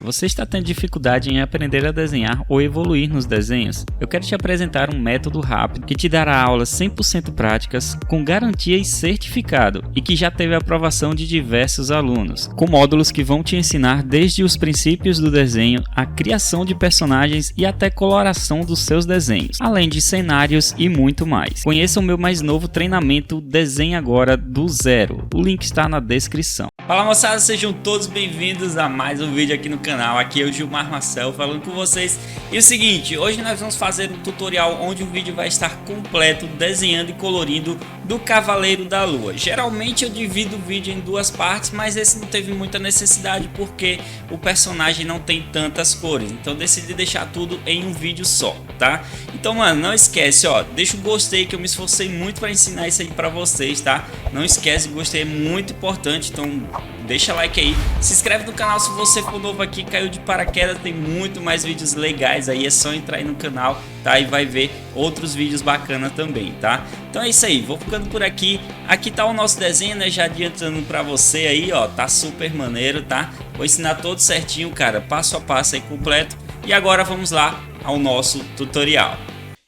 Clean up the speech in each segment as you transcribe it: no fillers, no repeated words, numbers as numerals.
Você está tendo dificuldade em aprender a desenhar ou evoluir nos desenhos? Eu quero te apresentar um método rápido que te dará aulas 100% práticas, com garantia e certificado, e que já teve a aprovação de diversos alunos, com módulos que vão te ensinar desde os princípios do desenho, a criação de personagens e até coloração dos seus desenhos, além de cenários e muito mais. Conheça o meu mais novo treinamento Desenhe Agora do Zero. O link está na descrição. Fala moçada, sejam todos bem-vindos a mais um vídeo aqui no canal. Aqui é o Gilmar Marcel falando com vocês. E o seguinte, hoje nós vamos fazer um tutorial onde o vídeo vai estar completo desenhando e colorindo do Cavaleiro da Lua. Geralmente eu divido o vídeo em duas partes, mas esse não teve muita necessidade porque o personagem não tem tantas cores. Então decidi deixar tudo em um vídeo só, tá? Então, mano, não esquece, ó, deixa o gostei que eu me esforcei muito para ensinar isso aí para vocês, tá? Não esquece, o gostei é muito importante, então deixa like aí, se inscreve no canal se você for novo aqui, caiu de paraquedas, tem muito mais vídeos legais aí, é só entrar aí no canal, tá? E vai ver outros vídeos bacanas também, tá? Então é isso aí, vou ficando por aqui. Aqui tá o nosso desenho, né? Já adiantando pra você aí, ó, tá super maneiro, tá? Vou ensinar todo certinho, cara, passo a passo aí completo. E agora vamos lá ao nosso tutorial.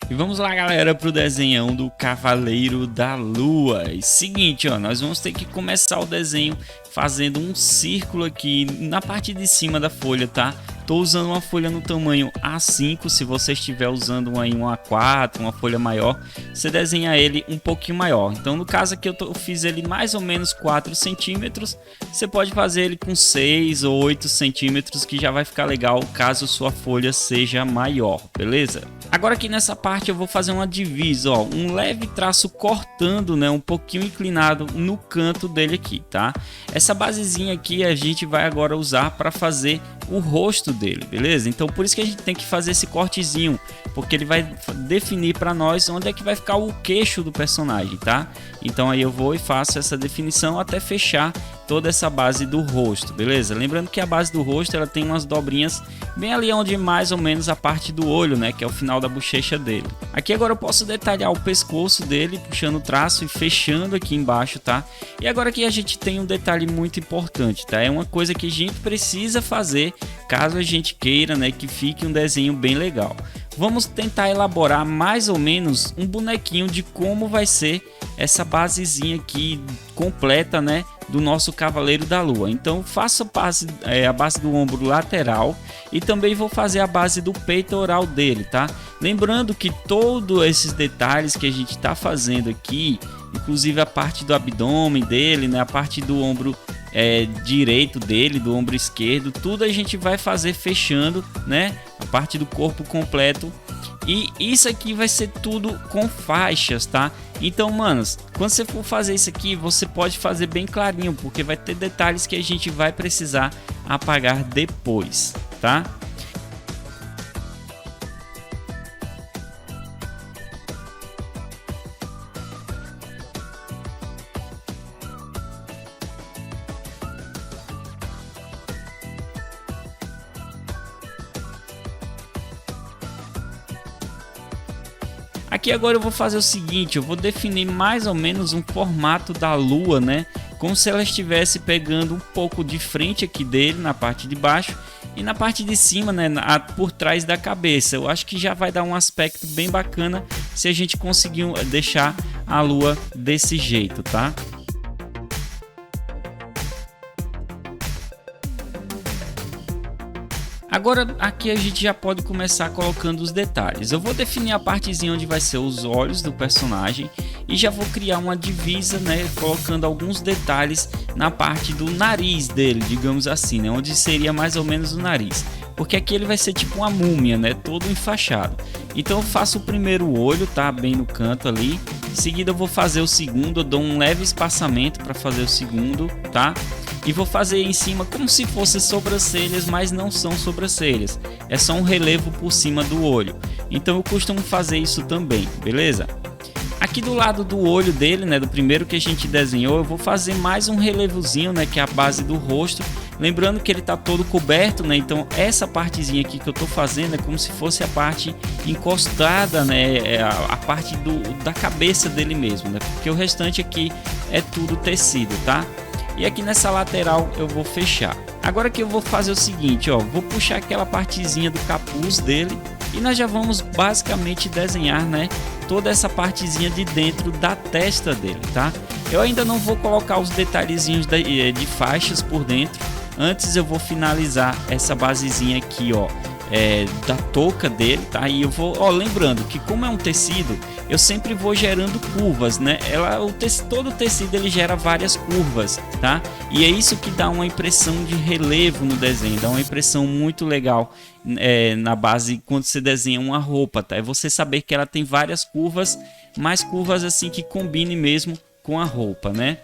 E vamos lá, galera, pro desenhão do Cavaleiro da Lua. E seguinte, ó, nós vamos ter que começar o desenho fazendo um círculo aqui na parte de cima da folha, tá? Tô usando uma folha no tamanho A5, se você estiver usando uma em um A4, uma folha maior, você desenha ele um pouquinho maior. Então no caso aqui eu fiz ele mais ou menos 4 centímetros, você pode fazer ele com 6 ou 8 centímetros, que já vai ficar legal caso sua folha seja maior, beleza? Agora aqui nessa parte eu vou fazer uma divisa, ó, um leve traço cortando, né, um pouquinho inclinado no canto dele aqui, tá? Essa basezinha aqui a gente vai agora usar para fazer o rosto dele, beleza? Então por isso que a gente tem que fazer esse cortezinho, porque ele vai definir para nós onde é que vai ficar o queixo do personagem, tá? Então aí eu vou e faço essa definição até fechar toda essa base do rosto, beleza? Lembrando que a base do rosto ela tem umas dobrinhas bem ali onde mais ou menos a parte do olho, né, que é o final da bochecha dele. Aqui agora eu posso detalhar o pescoço dele, puxando o traço e fechando aqui embaixo, tá? E agora aqui a gente tem um detalhe muito importante, tá? É uma coisa que a gente precisa fazer caso a gente queira, né, que fique um desenho bem legal. Vamos tentar elaborar mais ou menos um bonequinho de como vai ser essa basezinha aqui completa, né, do nosso Cavaleiro da Lua. Então faço a base do ombro lateral e também vou fazer a base do peitoral dele, tá? Lembrando que todos esses detalhes que a gente está fazendo aqui, inclusive a parte do abdômen dele, né, a parte do ombro direito dele, do ombro esquerdo, tudo a gente vai fazer fechando, né, a parte do corpo completo. E isso aqui vai ser tudo com faixas, tá? Então, manos, quando você for fazer isso aqui, você pode fazer bem clarinho, porque vai ter detalhes que a gente vai precisar apagar depois, tá? Aqui agora eu vou fazer o seguinte, eu vou definir mais ou menos um formato da lua, né? Como se ela estivesse pegando um pouco de frente aqui dele, na parte de baixo, e na parte de cima, né, por trás da cabeça. Eu acho que já vai dar um aspecto bem bacana se a gente conseguir deixar a lua desse jeito, tá? Agora aqui a gente já pode começar colocando os detalhes. Eu vou definir a partezinha onde vai ser os olhos do personagem e já vou criar uma divisa, né, colocando alguns detalhes na parte do nariz dele, digamos assim, né, onde seria mais ou menos o nariz. Porque aqui ele vai ser tipo uma múmia, né, todo enfaixado. Então eu faço o primeiro olho, tá, bem no canto ali. Em seguida eu vou fazer o segundo, eu dou um leve espaçamento para fazer o segundo, tá? E vou fazer em cima como se fossem sobrancelhas, mas não são sobrancelhas. É só um relevo por cima do olho. Então eu costumo fazer isso também, beleza? Aqui do lado do olho dele, né, do primeiro que a gente desenhou, eu vou fazer mais um relevozinho, né, que é a base do rosto. Lembrando que ele tá todo coberto, né, então essa partezinha aqui que eu tô fazendo é como se fosse a parte encostada, né, a parte da cabeça dele mesmo, né, porque o restante aqui é tudo tecido, tá? e aqui nessa lateral eu vou fechar. Agora que eu vou fazer o seguinte, ó, vou puxar aquela partezinha do capuz dele e nós já vamos basicamente desenhar, né, toda essa partezinha de dentro da testa dele, tá? Eu ainda não vou colocar os detalhezinhos de faixas por dentro. Antes eu vou finalizar essa basezinha aqui, ó, da touca dele, tá? E eu vou, ó, lembrando que como é um tecido, eu sempre vou gerando curvas, né? Todo o tecido ele gera várias curvas, tá? E é isso que dá uma impressão de relevo no desenho, dá uma impressão muito legal na base quando você desenha uma roupa, tá? É você saber que ela tem várias curvas, mais curvas assim que combine mesmo com a roupa, né?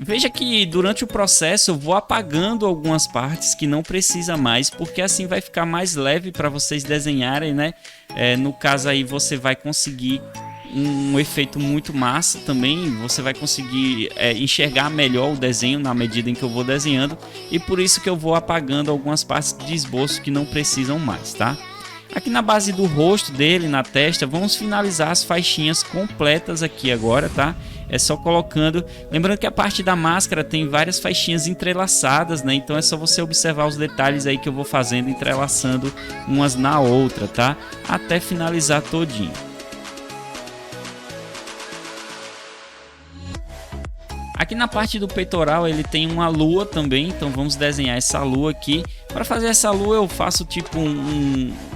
Veja que durante o processo eu vou apagando algumas partes que não precisa mais, porque assim vai ficar mais leve para vocês desenharem, né? No caso aí você vai conseguir um efeito muito massa também, você vai conseguir enxergar melhor o desenho na medida em que eu vou desenhando, e por isso que eu vou apagando algumas partes de esboço que não precisam mais, tá? Aqui na base do rosto dele, na testa, vamos finalizar as faixinhas completas aqui agora, tá? É só colocando, lembrando que a parte da máscara tem várias faixinhas entrelaçadas, né? Então é só você observar os detalhes aí que eu vou fazendo, entrelaçando umas na outra, tá? Até finalizar todinho. Aqui na parte do peitoral ele tem uma lua também, então vamos desenhar essa lua aqui. Para fazer essa lua eu faço tipo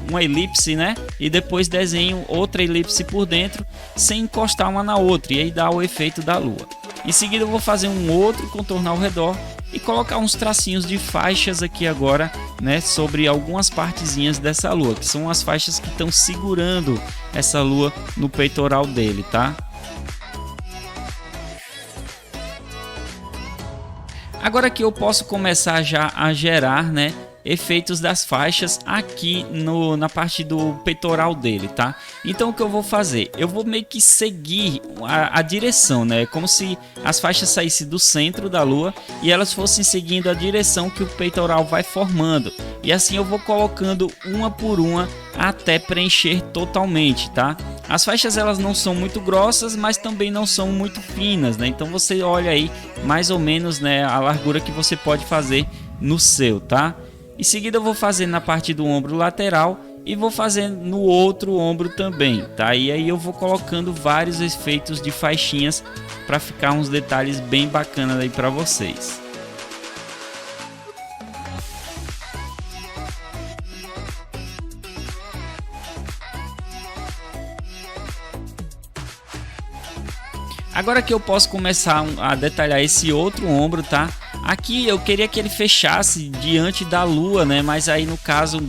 uma elipse, né? E depois desenho outra elipse por dentro sem encostar uma na outra, e aí dá o efeito da lua. Em seguida eu vou fazer um outro contorno ao redor e colocar uns tracinhos de faixas aqui agora, né? Sobre algumas partezinhas dessa lua, que são as faixas que estão segurando essa lua no peitoral dele, tá? Agora que eu posso começar já a gerar, né, efeitos das faixas aqui na parte do peitoral dele, tá? Então o que eu vou fazer? Eu vou meio que seguir a direção, né? Como se as faixas saíssem do centro da lua e elas fossem seguindo a direção que o peitoral vai formando. E assim eu vou colocando uma por uma até preencher totalmente, tá? As faixas elas não são muito grossas, mas também não são muito finas, né? Então você olha aí mais ou menos, né, a largura que você pode fazer no seu, tá? Em seguida eu vou fazer na parte do ombro lateral e vou fazer no outro ombro também, tá? E aí eu vou colocando vários efeitos de faixinhas para ficar uns detalhes bem bacanas aí para vocês. Agora que eu posso começar a detalhar esse outro ombro, tá? Aqui eu queria que ele fechasse diante da lua, né? Mas aí no caso,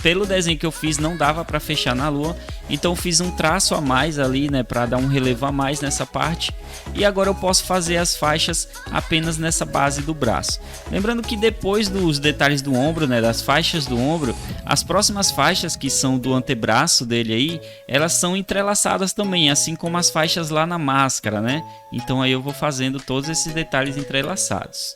pelo desenho que eu fiz, não dava para fechar na lua. Então eu fiz um traço a mais ali, né? Para dar um relevo a mais nessa parte. E agora eu posso fazer as faixas apenas nessa base do braço. Lembrando que depois dos detalhes do ombro, né? Das faixas do ombro, as próximas faixas que são do antebraço dele aí, elas são entrelaçadas também, assim como as faixas lá na máscara, né? Então aí eu vou fazendo todos esses detalhes entrelaçados.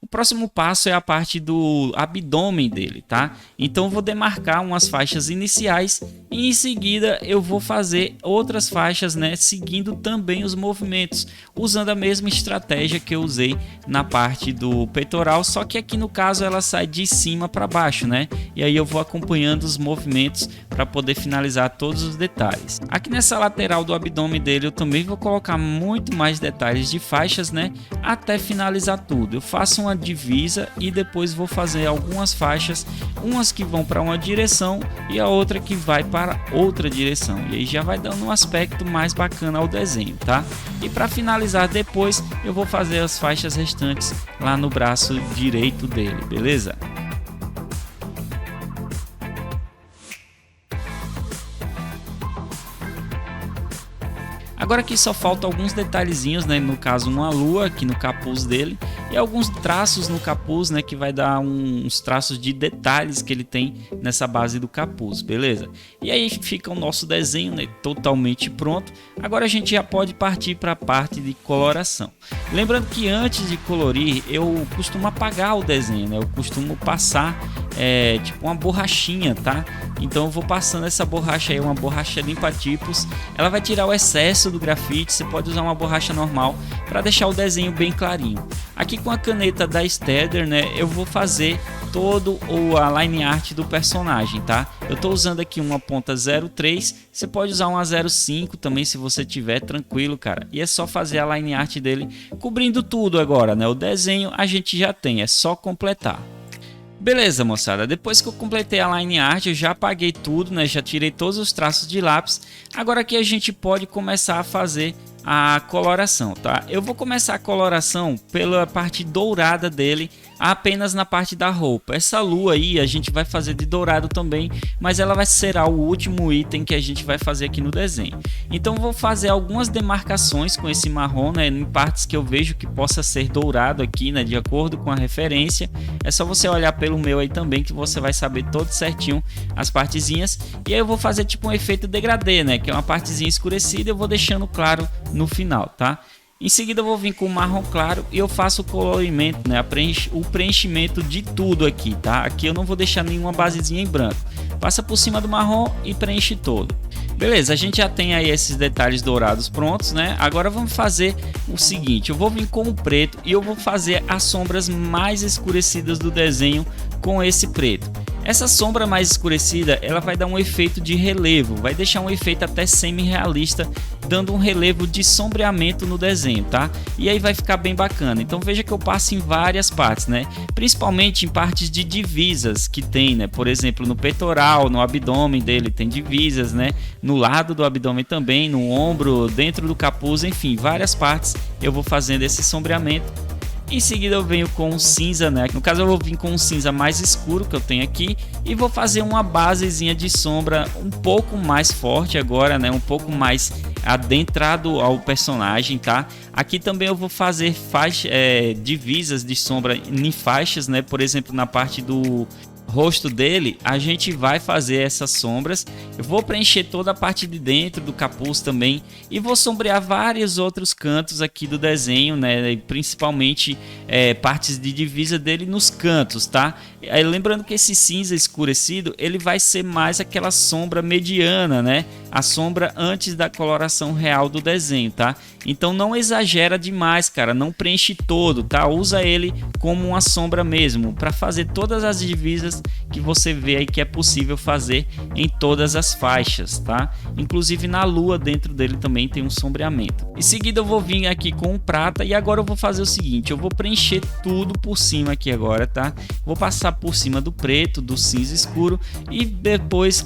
O próximo passo é a parte do abdômen dele, tá? Então eu vou demarcar umas faixas iniciais e em seguida eu vou fazer outras faixas, né? Seguindo também os movimentos, usando a mesma estratégia que eu usei na parte do peitoral, só que aqui no caso ela sai de cima para baixo, né? E aí eu vou acompanhando os movimentos para poder finalizar todos os detalhes. Aqui nessa lateral do abdômen dele eu também vou colocar muito mais detalhes de faixas, né? Até finalizar tudo. Eu faço uma divisa e depois vou fazer algumas faixas, umas que vão para uma direção e a outra que vai para outra direção, e aí já vai dando um aspecto mais bacana ao desenho, tá? E para finalizar depois eu vou fazer as faixas restantes lá no braço direito dele, beleza? Agora aqui só faltam alguns detalhezinhos, né? No caso uma lua aqui no capuz dele e alguns traços no capuz, né? Que vai dar uns traços de detalhes que ele tem nessa base do capuz, beleza? E aí fica o nosso desenho, né? Totalmente pronto. Agora a gente já pode partir para a parte de coloração. Lembrando que antes de colorir eu costumo apagar o desenho, né? Eu costumo passar tipo uma borrachinha, tá? Então eu vou passando essa borracha aí, uma borracha limpa tipos. Ela vai tirar o excesso do grafite. Você pode usar uma borracha normal para deixar o desenho bem clarinho. Aqui com a caneta da Staedtler, né, eu vou fazer todo a line art do personagem, tá? Eu tô usando aqui uma ponta 03, você pode usar uma 05 também se você tiver, tranquilo, cara. E é só fazer a line art dele cobrindo tudo agora, né? O desenho a gente já tem, é só completar. Beleza, moçada, depois que eu completei a line art, eu já apaguei tudo, né? Já tirei todos os traços de lápis. Agora aqui a gente pode começar a fazer a coloração, tá? Eu vou começar a coloração pela parte dourada dele, apenas na parte da roupa. Essa lua aí a gente vai fazer de dourado também, mas ela vai ser o último item que a gente vai fazer aqui no desenho. Então vou fazer algumas demarcações com esse marrom, né, em partes que eu vejo que possa ser dourado aqui, né, de acordo com a referência. É só você olhar pelo meu aí também que você vai saber todo certinho as partezinhas. E aí eu vou fazer tipo um efeito degradê, né, que é uma partezinha escurecida, eu vou deixando claro no final, tá? Em seguida eu vou vir com o marrom claro e eu faço o colorimento, né? O preenchimento de tudo aqui, tá? Aqui eu não vou deixar nenhuma basezinha em branco. Passa por cima do marrom e preenche todo. Beleza, a gente já tem aí esses detalhes dourados prontos, né? Agora vamos fazer o seguinte, eu vou vir com o preto e eu vou fazer as sombras mais escurecidas do desenho com esse preto. Essa sombra mais escurecida, ela vai dar um efeito de relevo, vai deixar um efeito até semi-realista, dando um relevo de sombreamento no desenho, tá? E aí vai ficar bem bacana. Então veja que eu passo em várias partes, né? Principalmente em partes de divisas que tem, né? Por exemplo, no peitoral, no abdômen dele tem divisas, né? No lado do abdômen também, no ombro, dentro do capuz, enfim, várias partes eu vou fazendo esse sombreamento. Em seguida eu venho com o cinza, né? No caso eu vou vir com um cinza mais escuro que eu tenho aqui e vou fazer uma basezinha de sombra um pouco mais forte agora, né? Um pouco mais adentrado ao personagem, tá? Aqui também eu vou fazer divisas de sombra em faixas, né? Por exemplo, na parte do rosto dele, a gente vai fazer essas sombras. Eu vou preencher toda a parte de dentro do capuz também e vou sombrear vários outros cantos aqui do desenho, né? Principalmente partes de divisa dele nos cantos, tá? Lembrando que esse cinza escurecido ele vai ser mais aquela sombra mediana, né? A sombra antes da coloração real do desenho, tá? Então não exagera demais, cara, não preenche todo, tá? Usa ele como uma sombra mesmo, para fazer todas as divisas que você vê aí que é possível fazer em todas as faixas, tá? Inclusive na lua dentro dele também tem um sombreamento. Em seguida eu vou vir aqui com o prata e agora eu vou fazer o seguinte, eu vou preencher tudo por cima aqui agora, tá? Vou passar por cima do preto, do cinza escuro e depois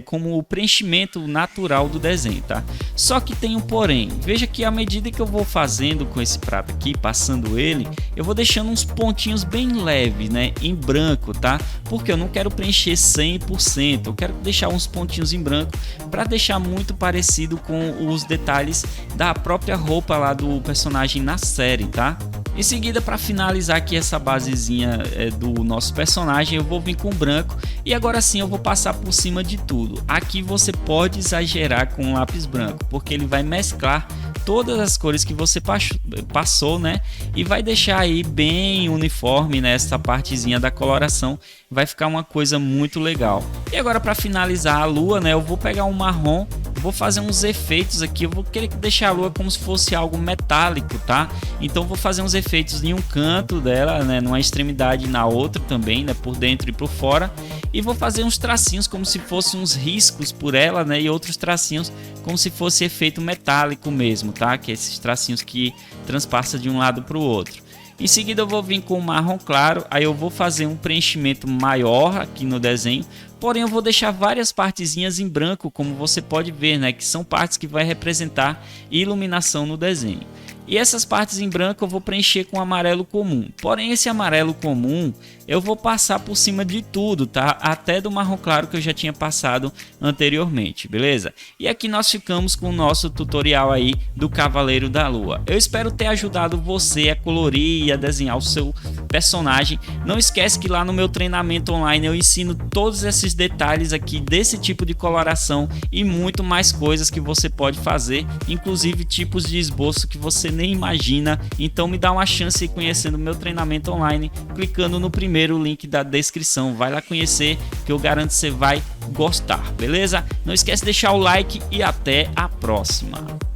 como o preenchimento natural do desenho, tá? Só que tem um porém. Veja que à medida que eu vou fazendo com esse prata aqui, passando ele, eu vou deixando uns pontinhos bem leves, né, em branco, tá? Porque eu não quero preencher 100%, eu quero deixar uns pontinhos em branco para deixar muito parecido com os detalhes da própria roupa lá do personagem na série, tá? Em seguida, para finalizar aqui essa basezinha do nosso personagem, eu vou vir com branco e agora sim eu vou passar por cima de tudo. Aqui você pode exagerar com o lápis branco, porque ele vai mesclar todas as cores que você passou, né? E vai deixar aí bem uniforme nessa partezinha da coloração, vai ficar uma coisa muito legal. E agora para finalizar a lua, né? Eu vou pegar um marrom, vou fazer uns efeitos aqui, eu vou querer deixar a lua como se fosse algo metálico, tá? Então vou fazer uns efeitos em um canto dela, né? Numa extremidade e na outra também, né? Por dentro e por fora. E vou fazer uns tracinhos como se fossem uns riscos por ela, né? E outros tracinhos como se fosse efeito metálico mesmo, tá? Que é esses tracinhos que transpassam de um lado para o outro. Em seguida eu vou vir com o marrom claro, aí eu vou fazer um preenchimento maior aqui no desenho, porém eu vou deixar várias partezinhas em branco, como você pode ver, né, que são partes que vai representar iluminação no desenho. E essas partes em branco eu vou preencher com amarelo comum. Porém esse amarelo comum eu vou passar por cima de tudo, tá? Até do marrom claro que eu já tinha passado anteriormente, beleza? E aqui nós ficamos com o nosso tutorial aí do Cavaleiro da Lua. Eu espero ter ajudado você a colorir e a desenhar o seu personagem. Não esquece que lá no meu treinamento online eu ensino todos esses detalhes aqui desse tipo de coloração e muito mais coisas que você pode fazer, inclusive tipos de esboço que você nem imagina. Então me dá uma chance conhecendo o meu treinamento online, clicando no primeiro link da descrição. Vai lá conhecer, que eu garanto que você vai gostar, beleza? Não esquece de deixar o like e até a próxima.